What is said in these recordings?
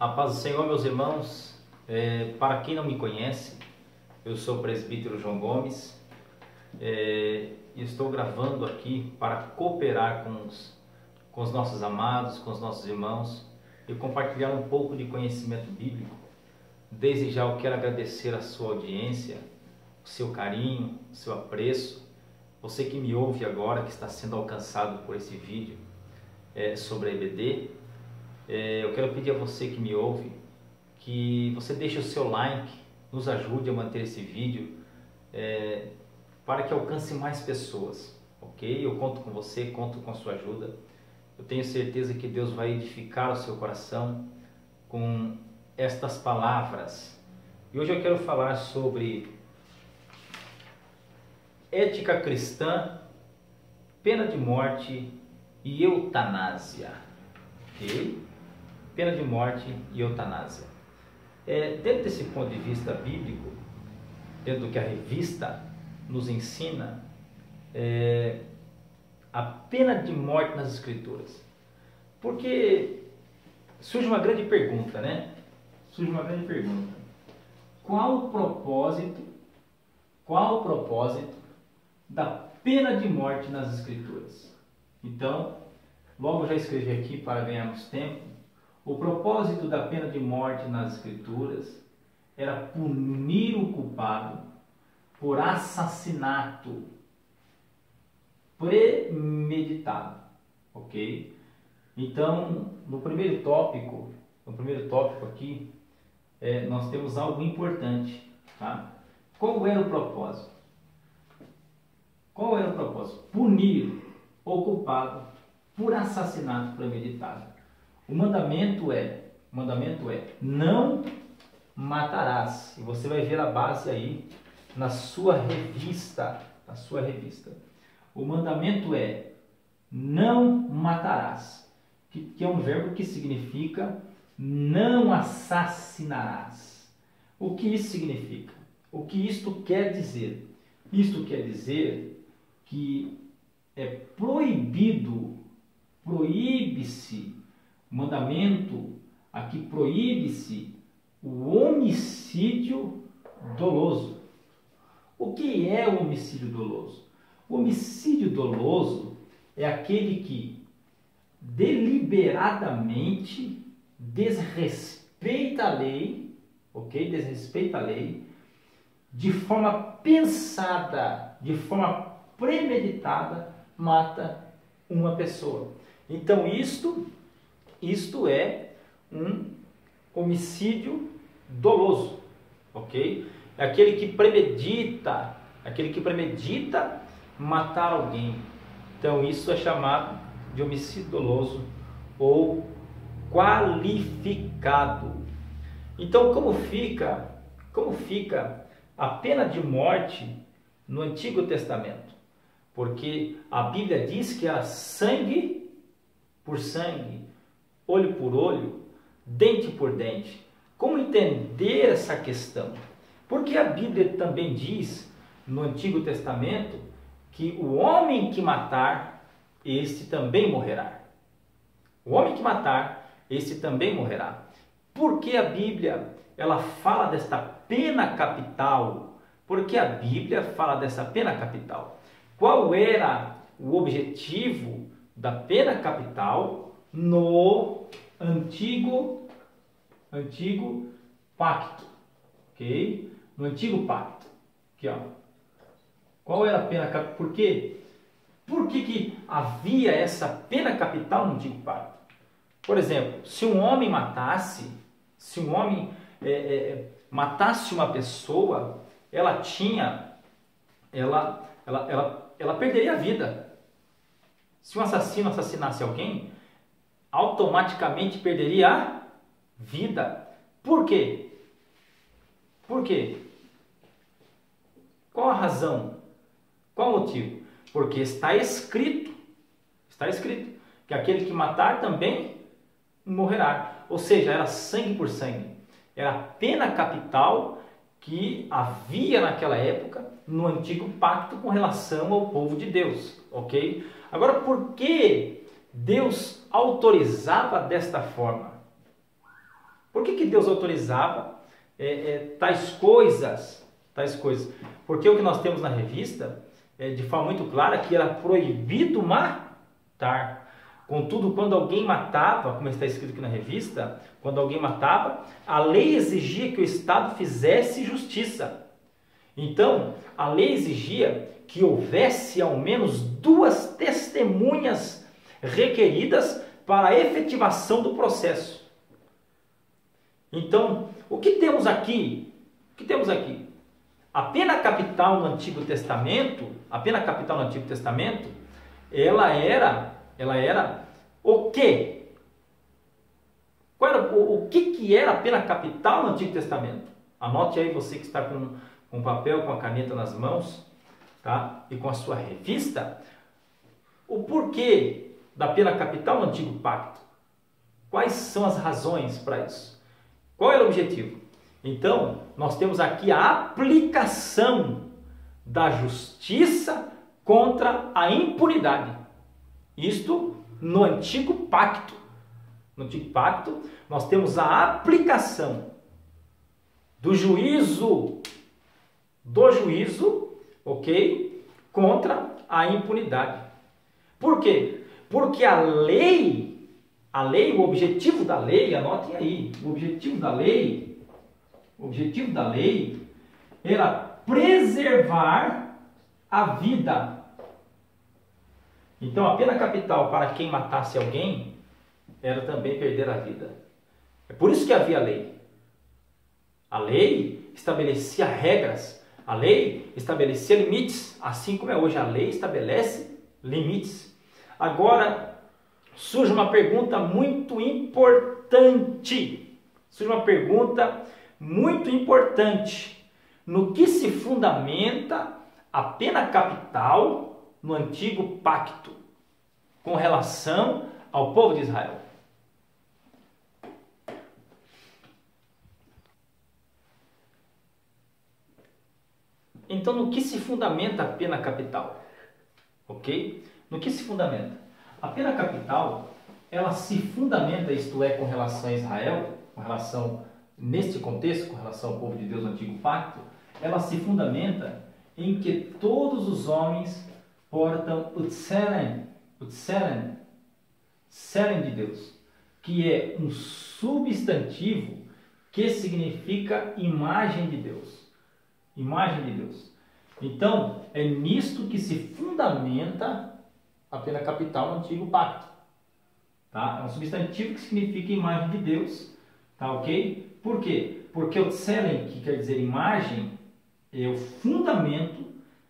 A paz do Senhor, meus irmãos. Para quem não me conhece, eu sou o presbítero João Gomes e estou gravando aqui para cooperar com os nossos amados, com os nossos irmãos e compartilhar um pouco de conhecimento bíblico. Desde já eu quero agradecer a sua audiência, o seu carinho, o seu apreço. Você que me ouve agora, que está sendo alcançado por esse vídeo sobre a EBD, eu quero pedir a você que me ouve, que você deixe o seu like, nos ajude a manter esse vídeo, para que alcance mais pessoas, ok? Eu conto com você, conto com a sua ajuda. Eu tenho certeza que Deus vai edificar o seu coração com estas palavras. E hoje eu quero falar sobre ética cristã, pena de morte e eutanásia, ok? Pena de morte e eutanásia. Dentro desse ponto de vista bíblico, dentro do que a revista nos ensina, a pena de morte nas Escrituras. Porque surge uma grande pergunta, né? Surge uma grande pergunta. Qual o propósito da pena de morte nas Escrituras? Então, logo já escrevi aqui para ganharmos tempo. O propósito da pena de morte nas Escrituras era punir o culpado por assassinato premeditado, ok? Então, no primeiro tópico aqui, nós temos algo importante, tá? Qual era o propósito? Qual era o propósito? Punir o culpado por assassinato premeditado. O mandamento é não matarás. E você vai ver a base aí na sua revista, O mandamento é não matarás, que é um verbo que significa não assassinarás. O que isso significa? O que isto quer dizer? Isto quer dizer que é proíbe-se, o mandamento aqui proíbe-se o homicídio doloso. O que é o homicídio doloso? O homicídio doloso é aquele que deliberadamente desrespeita a lei, ok? Desrespeita a lei, de forma pensada, de forma premeditada, mata uma pessoa. Então isto é um homicídio doloso, ok? É aquele que premedita matar alguém. Então isso é chamado de homicídio doloso ou qualificado. Então como fica a pena de morte no Antigo Testamento? Porque a Bíblia diz que era sangue por sangue, olho por olho, dente por dente. Como entender essa questão? Porque a Bíblia também diz, no Antigo Testamento, que o homem que matar, este também morrerá. O homem que matar, este também morrerá. Por que a Bíblia ela fala desta pena capital? Por que a Bíblia fala dessa pena capital? Qual era o objetivo da pena capital no Antigo Pacto, ok? No Antigo Pacto, aqui ó. Qual era a pena capital? Por quê? Por que havia essa pena capital no Antigo Pacto? Por exemplo, se um homem matasse uma pessoa, ela perderia a vida. Se um assassino assassinasse alguém, automaticamente perderia a vida. Por quê? Por quê? Qual a razão? Qual o motivo? Porque está escrito que aquele que matar também morrerá. Ou seja, era sangue por sangue. Era a pena capital que havia naquela época no Antigo Pacto com relação ao povo de Deus, ok? Agora, por que Deus autorizava desta forma? Por que Deus autorizava tais coisas? Tais coisas? Porque o que nós temos na revista, de forma muito clara, que era proibido matar. Contudo, quando alguém matava, como está escrito aqui na revista, quando alguém matava, a lei exigia que o Estado fizesse justiça. Então, a lei exigia que houvesse ao menos 2 testemunhas requeridas para a efetivação do processo. Então, o que temos aqui? O que temos aqui? A pena capital no Antigo Testamento, ela era o quê? O que era a pena capital no Antigo Testamento? Anote aí, você que está com o papel, com a caneta nas mãos, tá? E com a sua revista, o porquê da pena capital no Antigo Pacto. Quais são as razões para isso? Qual era o objetivo? Então, nós temos aqui a aplicação da justiça contra a impunidade. Isto no Antigo Pacto. No Antigo Pacto, nós temos a aplicação do juízo, ok? Contra a impunidade. Por quê? Porque a lei, o objetivo da lei, anotem aí, o objetivo da lei era preservar a vida. Então, a pena capital para quem matasse alguém era também perder a vida. É por isso que havia lei. A lei estabelecia regras, a lei estabelecia limites, assim como é hoje, a lei estabelece limites. Agora, surge uma pergunta muito importante. No que se fundamenta a pena capital no Antigo Pacto com relação ao povo de Israel? Então, no que se fundamenta a pena capital? Ok? No que se fundamenta? A pena capital, ela se fundamenta, isto é, com relação a Israel, com relação, neste contexto, com relação ao povo de Deus no Antigo Pacto, ela se fundamenta em que todos os homens portam o tselen de Deus, que é um substantivo que significa imagem de Deus. Imagem de Deus. Então, é nisto que se fundamenta a pena capital no Antigo Pacto. Tá? É um substantivo que significa imagem de Deus. Tá, ok? Por quê? Porque o tselen, que quer dizer imagem, é o fundamento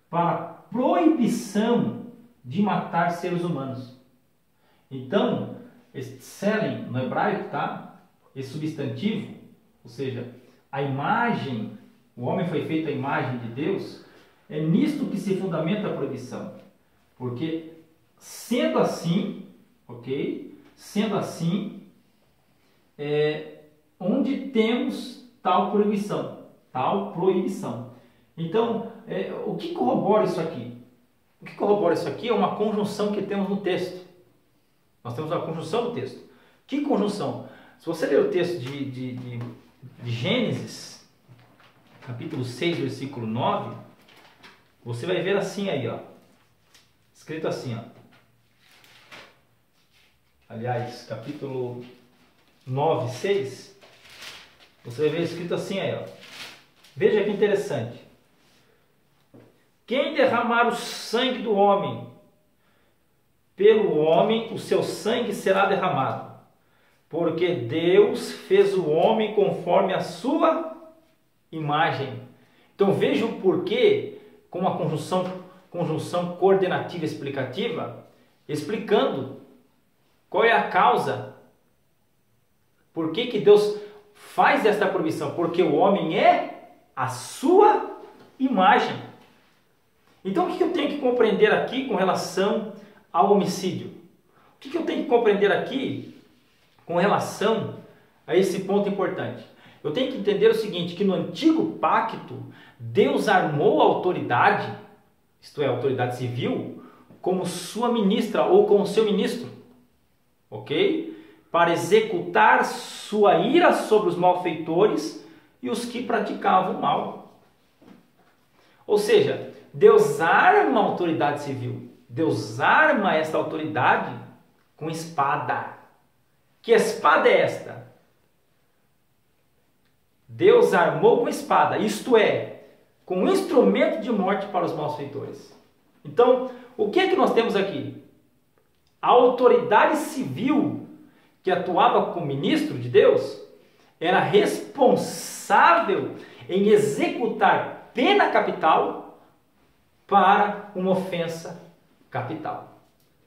para a proibição de matar seres humanos. Então, esse tselen no hebraico, tá? Esse substantivo, ou seja, a imagem, o homem foi feito à imagem de Deus, é nisto que se fundamenta a proibição. Porque, sendo assim, ok? Sendo assim, onde temos tal proibição. Então, o que corrobora isso aqui? O que corrobora isso aqui é uma conjunção que temos no texto. Nós temos uma conjunção no texto. Que conjunção? Se você ler o texto de Gênesis, capítulo 6, versículo 9, você vai ver assim aí, ó. Escrito assim, ó. Aliás, capítulo 9, 6, você vai ver escrito assim aí, ó. Veja que interessante. Quem derramar o sangue do homem, pelo homem o seu sangue será derramado, porque Deus fez o homem conforme a sua imagem. Então veja o porquê com uma conjunção coordenativa explicativa, explicando qual é a causa, por que Deus faz esta proibição, porque o homem é a sua imagem. Então o que eu tenho que compreender aqui com relação ao homicídio? O que eu tenho que compreender aqui com relação a esse ponto importante? Eu tenho que entender o seguinte, que no Antigo Pacto, Deus armou a autoridade, isto é, a autoridade civil, como sua ministra ou como seu ministro. Ok? para executar sua ira sobre os malfeitores e os que praticavam o mal. Ou seja, Deus arma a autoridade civil. Deus arma esta autoridade com espada. Que espada é esta? Deus armou com espada, isto é, com um instrumento de morte para os malfeitores. Então, o que é que nós temos aqui? A autoridade civil que atuava como ministro de Deus era responsável em executar pena capital para uma ofensa capital.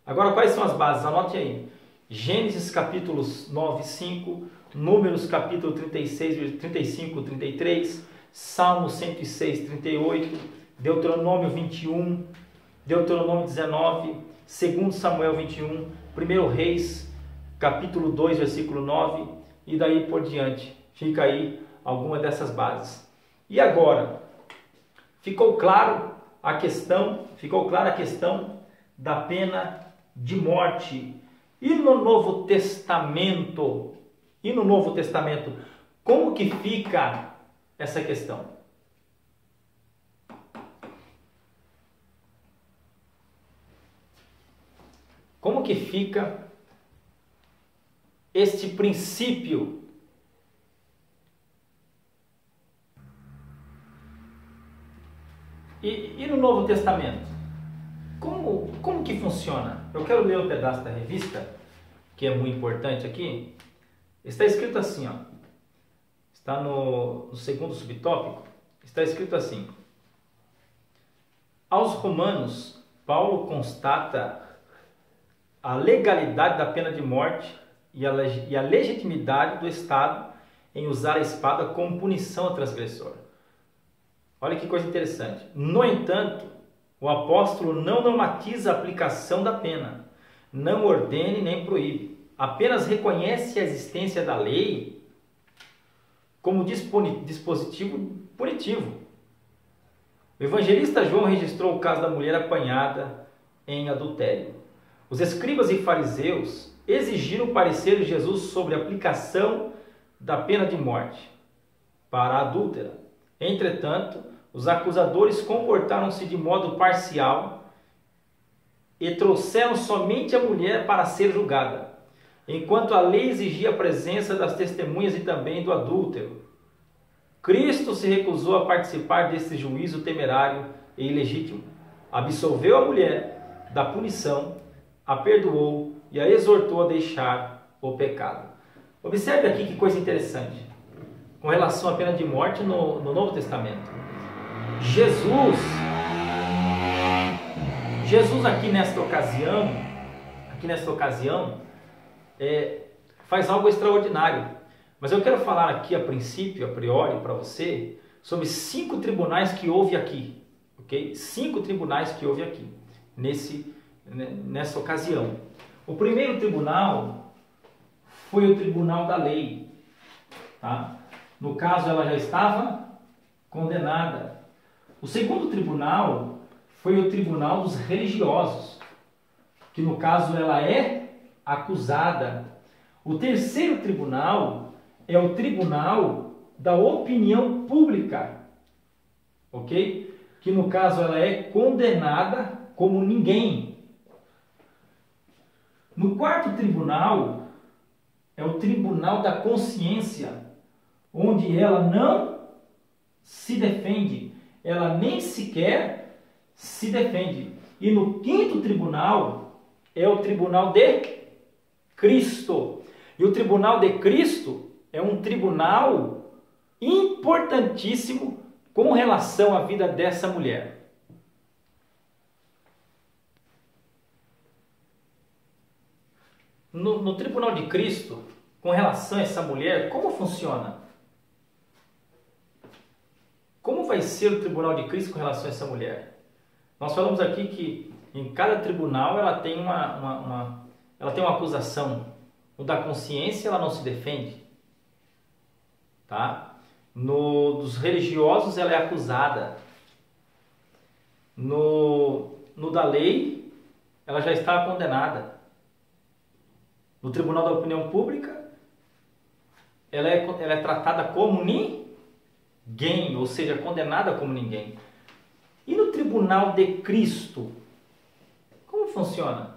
Agora, quais são as bases? Anote aí. Gênesis capítulos 9 e 5, Números capítulo 36, 35 e 33, Salmo 106, 38, Deuteronômio 21, Deuteronômio 19, 2 Samuel 21, 1 Reis capítulo 2, versículo 9 e daí por diante. Fica aí alguma dessas bases. E agora, ficou clara a questão da pena de morte. E no Novo Testamento, como que fica essa questão? Como que fica este princípio? E no Novo Testamento? Como que funciona? Eu quero ler um pedaço da revista, que é muito importante aqui. Está escrito assim, ó. Está no segundo subtópico. Está escrito assim: aos Romanos, Paulo constata a legalidade da pena de morte e a legitimidade do Estado em usar a espada como punição ao transgressor. Olha que coisa interessante. No entanto, o apóstolo não normatiza a aplicação da pena, não ordena e nem proíbe, apenas reconhece a existência da lei como dispositivo punitivo. O evangelista João registrou o caso da mulher apanhada em adultério. Os escribas e fariseus exigiram o parecer de Jesus sobre a aplicação da pena de morte para a adúltera. Entretanto, os acusadores comportaram-se de modo parcial e trouxeram somente a mulher para ser julgada, enquanto a lei exigia a presença das testemunhas e também do adúltero. Cristo se recusou a participar desse juízo temerário e ilegítimo. Absolveu a mulher da punição, a perdoou e a exortou a deixar o pecado. Observe aqui que coisa interessante com relação à pena de morte no Novo Testamento. Jesus aqui nesta ocasião, faz algo extraordinário. Mas eu quero falar aqui a priori, para você, sobre 5 tribunais que houve aqui. Ok? 5 tribunais que houve aqui, nessa ocasião. O primeiro tribunal foi o tribunal da lei. Tá? No caso, ela já estava condenada. O segundo tribunal foi o tribunal dos religiosos, que no caso ela é acusada. O terceiro tribunal é o tribunal da opinião pública, ok? Que no caso ela é condenada como ninguém. No quarto tribunal é o tribunal da consciência, onde ela não se defende, ela nem sequer se defende. E no quinto tribunal é o tribunal de Cristo. E o tribunal de Cristo é um tribunal importantíssimo com relação à vida dessa mulher. No tribunal de Cristo, com relação a essa mulher, como funciona? Como vai ser o tribunal de Cristo com relação a essa mulher? Nós falamos aqui que em cada tribunal ela tem uma acusação. No da consciência ela não se defende. Tá? Dos religiosos ela é acusada. No da lei ela já está condenada. No tribunal da opinião pública, ela é tratada como ninguém, ou seja, condenada como ninguém. E no tribunal de Cristo, como funciona?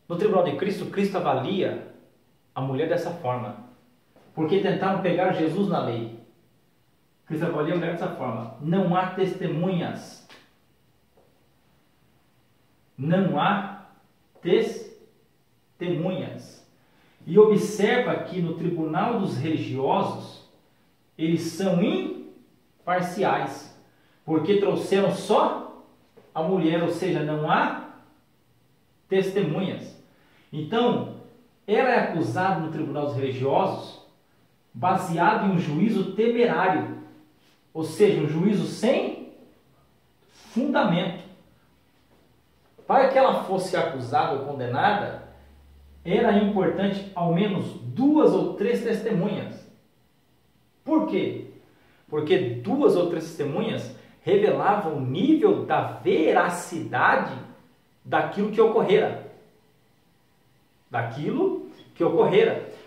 No tribunal de Cristo, Cristo avalia a mulher dessa forma, porque tentaram pegar Jesus na lei. Cristo avalia a mulher dessa forma: não há testemunhas. Não há testemunhas. E observa que no tribunal dos religiosos, eles são imparciais, porque trouxeram só a mulher, ou seja, não há testemunhas. Então, ela é acusada no tribunal dos religiosos baseado em um juízo temerário, ou seja, um juízo sem fundamento. Para que ela fosse acusada ou condenada, era importante ao menos 2 ou 3 testemunhas. Por quê? Porque 2 ou 3 testemunhas revelavam o nível da veracidade daquilo que ocorrera.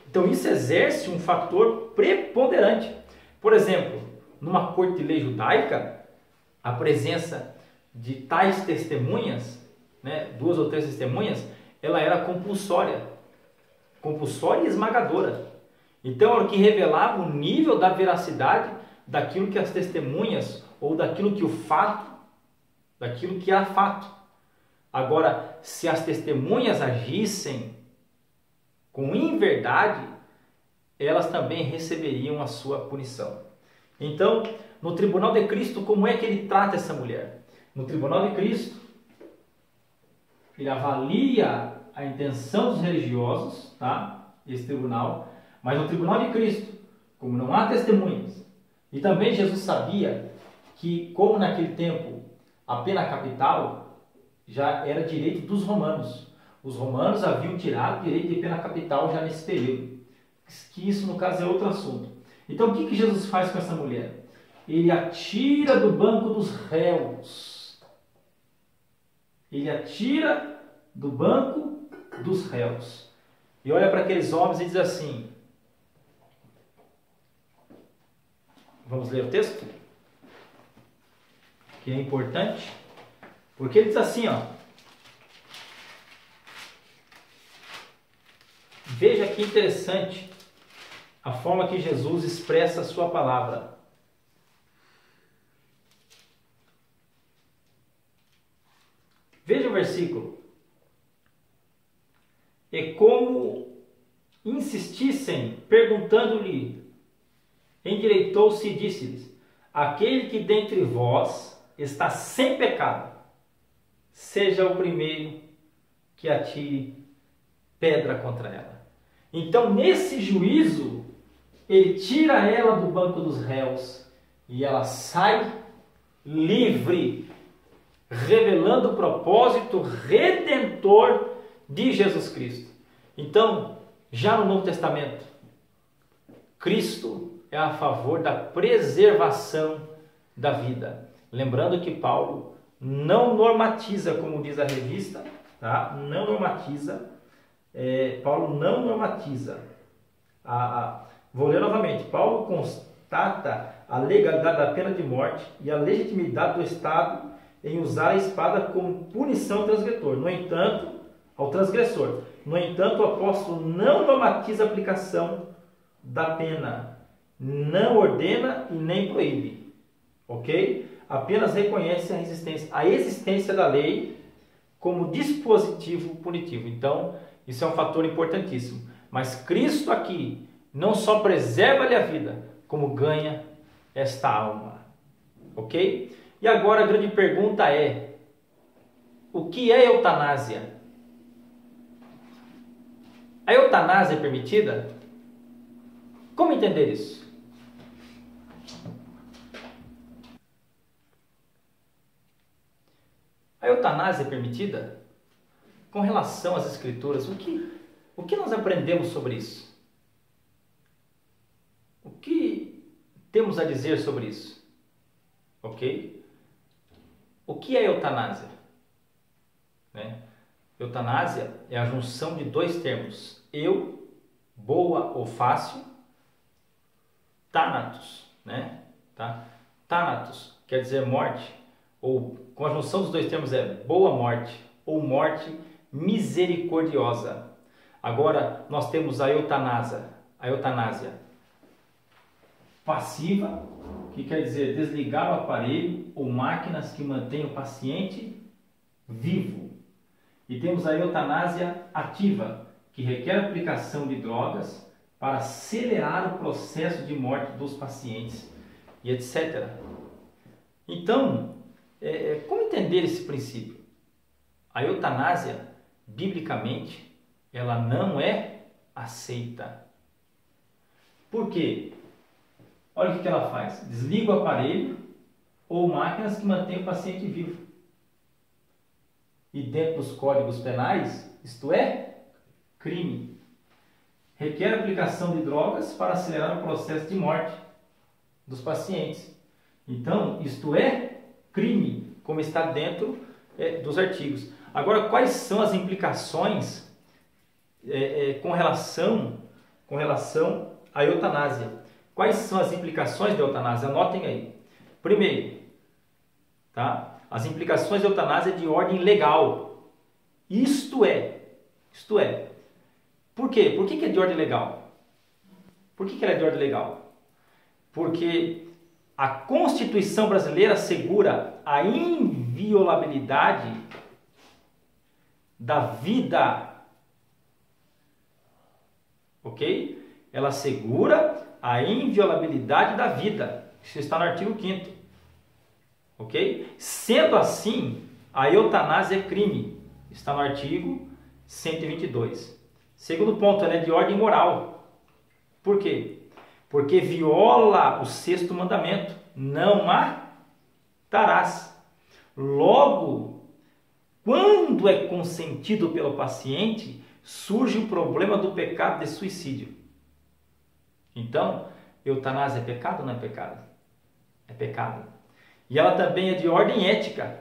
Então isso exerce um fator preponderante. Por exemplo, numa corte de lei judaica, a presença de tais testemunhas, 2 ou 3 testemunhas, ela era compulsória e esmagadora. Então, era o que revelava o nível da veracidade daquilo que as testemunhas, ou daquilo que era fato. Agora, se as testemunhas agissem com inverdade, elas também receberiam a sua punição. Então, no tribunal de Cristo, como é que ele trata essa mulher? No tribunal de Cristo, ele avalia a intenção dos religiosos, tá? Esse tribunal. Mas no tribunal de Cristo, como não há testemunhas, e também Jesus sabia que, como naquele tempo a pena capital já era direito dos romanos. Os romanos haviam tirado o direito de pena capital já nesse período. Que isso, no caso, é outro assunto. Então, o que Jesus faz com essa mulher? Ele a tira do banco dos réus. Ele a tira do banco dos réus. E olha para aqueles homens e diz assim... Vamos ler o texto? Que é importante. Porque ele diz assim, ó... Veja que interessante a forma que Jesus expressa a sua palavra. Veja o versículo. E como insistissem, perguntando-lhe, endireitou-se e disse-lhes: aquele que dentre vós está sem pecado, seja o primeiro que atire pedra contra ela. Então, nesse juízo, ele tira ela do banco dos réus e ela sai livre, revelando o propósito redentor de Jesus Cristo. Então, já no Novo Testamento, Cristo é a favor da preservação da vida. Lembrando que Paulo não normatiza, como diz a revista, tá? Não normatiza. Paulo não normatiza. Vou ler novamente. Paulo constata a legalidade da pena de morte e a legitimidade do Estado em usar a espada como punição ao transgressor. No entanto, o apóstolo não normatiza a aplicação da pena, não ordena e nem proíbe, ok? Apenas reconhece a existência da lei como dispositivo punitivo. Então, isso é um fator importantíssimo. Mas Cristo aqui não só preserva-lhe a vida, como ganha esta alma. Ok? E agora a grande pergunta é: o que é eutanásia? A eutanásia é permitida? Como entender isso? A eutanásia é permitida? Com relação às Escrituras, o que nós aprendemos sobre isso? O que temos a dizer sobre isso? Ok? O que é eutanásia? Eutanásia é a junção de dois termos. Eu, boa ou fácil, thanatos, né? Tá? Thanatos quer dizer morte, ou com a junção dos dois termos é boa morte ou morte misericordiosa. Agora nós temos a eutanásia passiva, que quer dizer desligar o aparelho ou máquinas que mantêm o paciente vivo. E temos a eutanásia ativa, que requer a aplicação de drogas para acelerar o processo de morte dos pacientes e etc. Então, como entender esse princípio? A eutanásia, biblicamente, ela não é aceita. Por quê? Olha o que ela faz. Desliga o aparelho ou máquinas que mantêm o paciente vivo. E dentro dos códigos penais, isto é crime. Requer a aplicação de drogas para acelerar o processo de morte dos pacientes. Então, isto é crime, como está dentro dos artigos. Agora, quais são as implicações com relação à eutanásia? Quais são as implicações da eutanásia? Anotem aí. Primeiro, tá? As implicações da eutanásia de ordem legal. Isto é. Por quê? Por que é de ordem legal? Por que ela é de ordem legal? Porque a Constituição brasileira assegura a inviolabilidade da vida. Ok? Ela assegura a inviolabilidade da vida. Isso está no artigo 5º. Ok? Sendo assim, a eutanásia é crime. Está no artigo 122. Segundo ponto, ela é de ordem moral. Por quê? Porque viola o 6º mandamento. Não matarás. Logo, quando é consentido pelo paciente, surge o problema do pecado de suicídio. Então, eutanásia é pecado ou não é pecado? É pecado. E ela também é de ordem ética.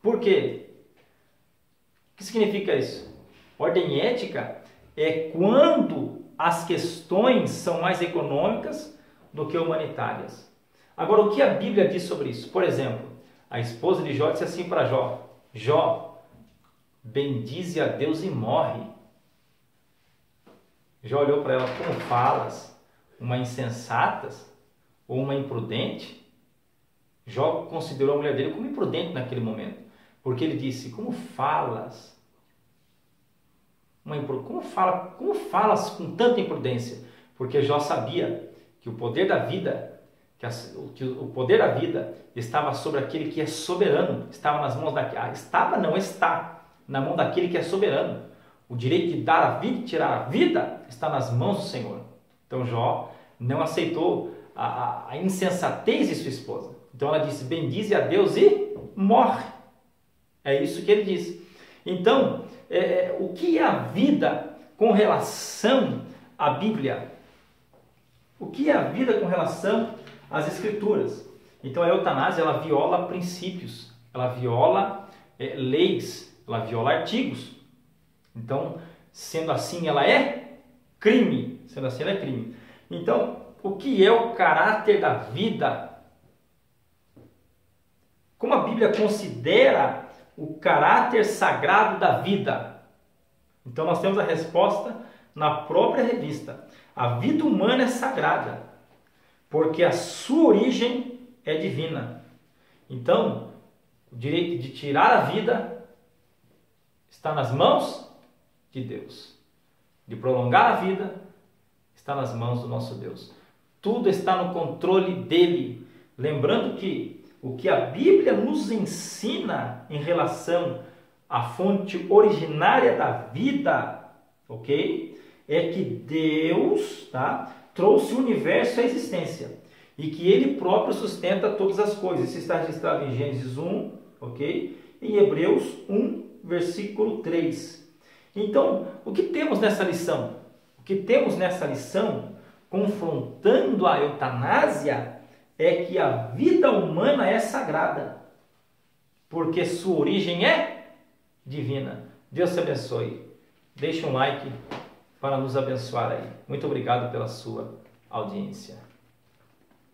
Por quê? O que significa isso? Ordem ética é quando as questões são mais econômicas do que humanitárias. Agora, o que a Bíblia diz sobre isso? Por exemplo, a esposa de Jó disse assim para Jó: Jó, bendize a Deus e morre. Jó olhou para ela: como falas? Uma insensata ou uma imprudente? Jó considerou a mulher dele como imprudente naquele momento, porque ele disse: como falas? Como falas com tanta imprudência? Porque Jó sabia que o poder da vida, o poder da vida estava sobre aquele que é soberano, estava nas mãos está na mão daquele que é soberano. O direito de dar a vida e tirar a vida está nas mãos do Senhor. Então Jó não aceitou a insensatez de sua esposa. Então ela disse: bendize a Deus e morre. É isso que ele disse. Então, o que é a vida com relação à Bíblia? O que é a vida com relação às Escrituras? Então a eutanásia, ela viola princípios, ela viola leis, ela viola artigos. Então, sendo assim, ela é crime. Sendo assim, ela é crime. Então, o que é o caráter da vida? Como a Bíblia considera o caráter sagrado da vida? Então, nós temos a resposta na própria revista. A vida humana é sagrada, porque a sua origem é divina. Então, o direito de tirar a vida está nas mãos de Deus. De prolongar a vida está nas mãos do nosso Deus. Tudo está no controle dele. Lembrando que o que a Bíblia nos ensina em relação à fonte originária da vida, ok? É que Deus, tá, trouxe o universo à existência e que Ele próprio sustenta todas as coisas. Isso está registrado em Gênesis 1, ok? Em Hebreus 1, versículo 3. Então, o que temos nessa lição? O que temos nessa lição, confrontando a eutanásia, é que a vida humana é sagrada, porque sua origem é divina. Deus te abençoe. Deixe um like para nos abençoar aí. Muito obrigado pela sua audiência.